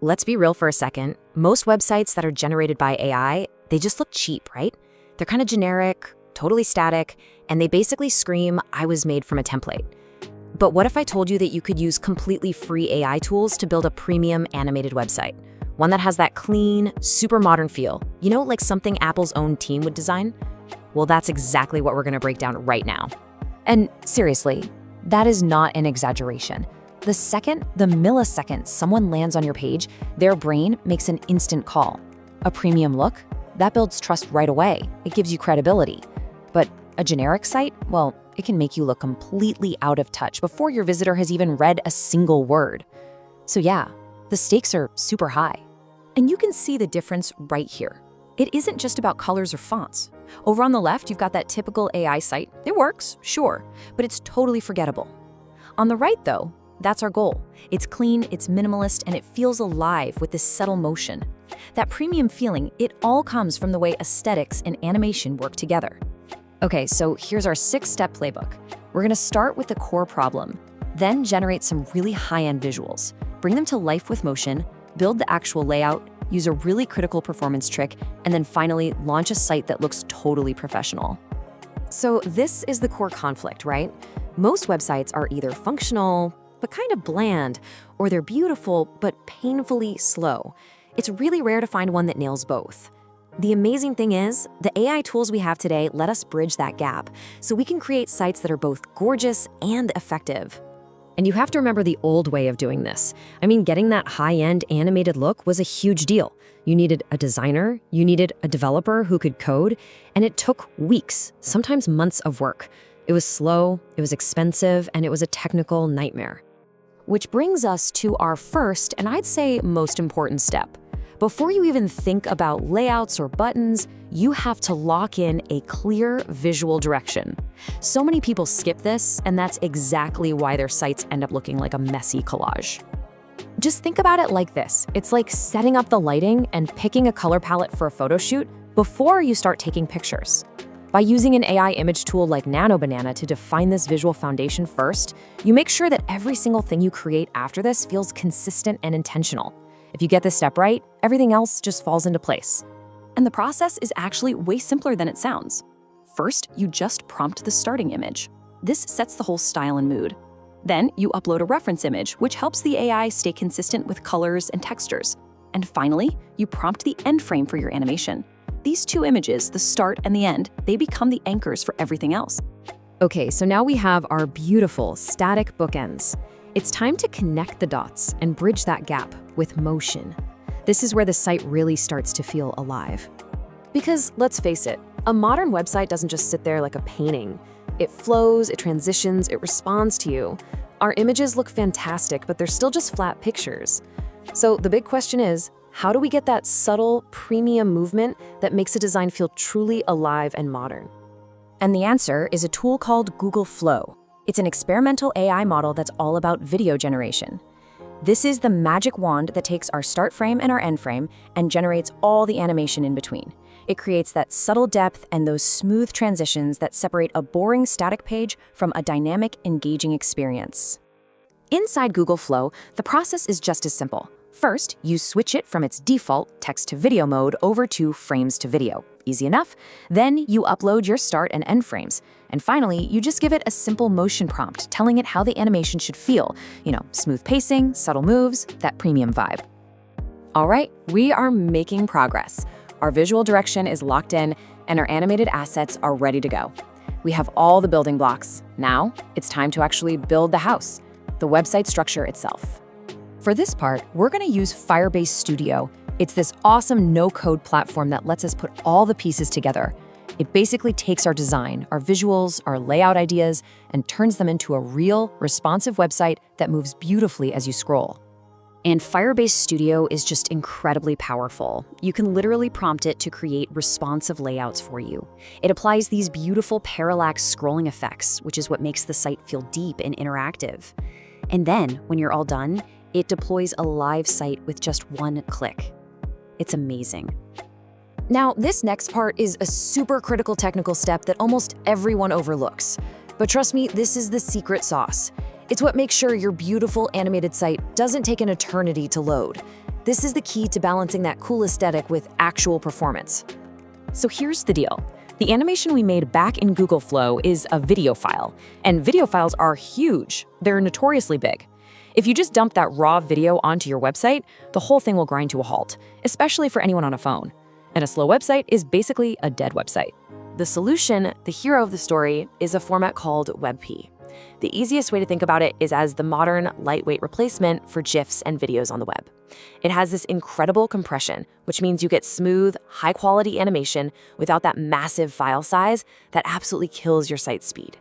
let's be real for a second. Most websites that are generated by AI, they just look cheap, right? They're kind of generic, totally static, and they basically scream, I was made from a template. But what if I told you that you could use completely free AI tools to build a premium animated website? One that has that clean, super modern feel. You know, like something Apple's own team would design? Well, that's exactly what we're gonna break down right now. And seriously, that is not an exaggeration. The millisecond someone lands on your page, their brain makes an instant call. A premium look? That builds trust right away. It gives you credibility. But a generic site? Well, it can make you look completely out of touch before your visitor has even read a single word. So yeah, the stakes are super high. And you can see the difference right here. It isn't just about colors or fonts. Over on the left, you've got that typical AI site. It works, sure, but it's totally forgettable. On the right, though, that's our goal. It's clean, it's minimalist, and it feels alive with this subtle motion. That premium feeling, it all comes from the way aesthetics and animation work together. Okay, so here's our 6-step playbook. We're gonna start with the core problem, then generate some really high-end visuals, bring them to life with motion, build the actual layout, use a really critical performance trick, and then finally launch a site that looks totally professional. So this is the core conflict, right? Most websites are either functional, but kind of bland, or they're beautiful, but painfully slow. It's really rare to find one that nails both. The amazing thing is, the AI tools we have today let us bridge that gap, so we can create sites that are both gorgeous and effective. And you have to remember the old way of doing this. I mean, getting that high-end animated look was a huge deal. You needed a designer, you needed a developer who could code, and it took weeks, sometimes months of work. It was slow, it was expensive, and it was a technical nightmare. Which brings us to our first, and I'd say most important step. Before you even think about layouts or buttons, you have to lock in a clear visual direction. So many people skip this, and that's exactly why their sites end up looking like a messy collage. Just think about it like this. It's like setting up the lighting and picking a color palette for a photo shoot before you start taking pictures. By using an AI image tool like Nano Banana to define this visual foundation first, you make sure that every single thing you create after this feels consistent and intentional. If you get this step right, everything else just falls into place. And the process is actually way simpler than it sounds. First, you just prompt the starting image. This sets the whole style and mood. Then you upload a reference image, which helps the AI stay consistent with colors and textures. And finally, you prompt the end frame for your animation. These two images, the start and the end, they become the anchors for everything else. Okay, so now we have our beautiful static bookends. It's time to connect the dots and bridge that gap with motion. This is where the site really starts to feel alive. Because let's face it, a modern website doesn't just sit there like a painting. It flows, it transitions, it responds to you. Our images look fantastic, but they're still just flat pictures. So the big question is, how do we get that subtle, premium movement that makes a design feel truly alive and modern? And the answer is a tool called Google Flow. It's an experimental AI model that's all about video generation. This is the magic wand that takes our start frame and our end frame and generates all the animation in between. It creates that subtle depth and those smooth transitions that separate a boring static page from a dynamic, engaging experience. Inside Google Flow, the process is just as simple. First, you switch it from its default text-to-video mode over to frames to video. Easy enough. Then you upload your start and end frames. And finally, you just give it a simple motion prompt, telling it how the animation should feel. You know, smooth pacing, subtle moves, that premium vibe. All right, we are making progress. Our visual direction is locked in, and our animated assets are ready to go. We have all the building blocks. Now, it's time to actually build the house, the website structure itself. For this part, we're going to use Firebase Studio. It's this awesome no-code platform that lets us put all the pieces together. It basically takes our design, our visuals, our layout ideas, and turns them into a real, responsive website that moves beautifully as you scroll. And Firebase Studio is just incredibly powerful. You can literally prompt it to create responsive layouts for you. It applies these beautiful parallax scrolling effects, which is what makes the site feel deep and interactive. And then, when you're all done, it deploys a live site with just one click. It's amazing. Now, this next part is a super critical technical step that almost everyone overlooks. But trust me, this is the secret sauce. It's what makes sure your beautiful animated site doesn't take an eternity to load. This is the key to balancing that cool aesthetic with actual performance. So here's the deal. The animation we made back in Google Flow is a video file, and video files are huge. They're notoriously big. If you just dump that raw video onto your website, the whole thing will grind to a halt, especially for anyone on a phone. And a slow website is basically a dead website. The solution, the hero of the story, is a format called WebP. The easiest way to think about it is as the modern, lightweight replacement for GIFs and videos on the web. It has this incredible compression, which means you get smooth, high-quality animation without that massive file size that absolutely kills your site's speed.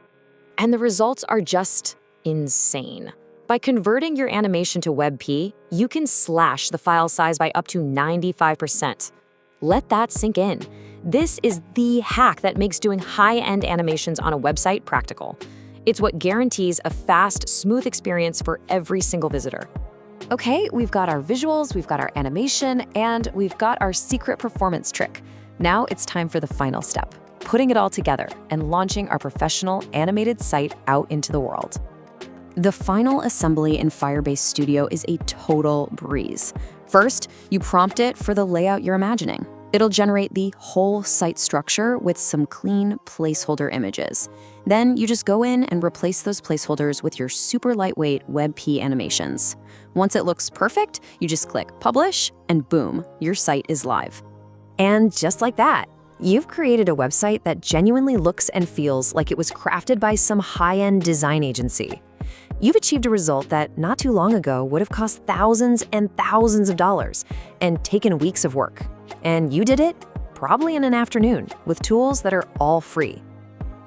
And the results are just insane. By converting your animation to WebP, you can slash the file size by up to 95%. Let that sink in. This is the hack that makes doing high-end animations on a website practical. It's what guarantees a fast, smooth experience for every single visitor. Okay, we've got our visuals, we've got our animation, and we've got our secret performance trick. Now it's time for the final step, putting it all together and launching our professional animated site out into the world. The final assembly in Firebase Studio is a total breeze. First, you prompt it for the layout you're imagining. It'll generate the whole site structure with some clean placeholder images. Then you just go in and replace those placeholders with your super lightweight WebP animations. Once it looks perfect, you just click Publish, and boom, your site is live. And just like that, you've created a website that genuinely looks and feels like it was crafted by some high-end design agency. You've achieved a result that not too long ago would have cost thousands and thousands of dollars and taken weeks of work. And you did it probably in an afternoon with tools that are all free.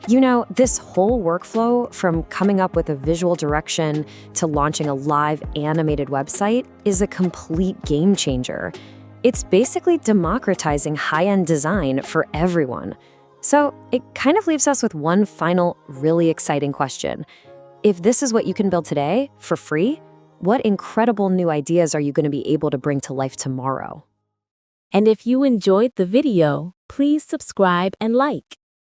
You know, this whole workflow from coming up with a visual direction to launching a live animated website is a complete game changer. It's basically democratizing high-end design for everyone. So it kind of leaves us with one final really exciting question. If this is what you can build today for free, what incredible new ideas are you going to be able to bring to life tomorrow? And if you enjoyed the video, please subscribe and like.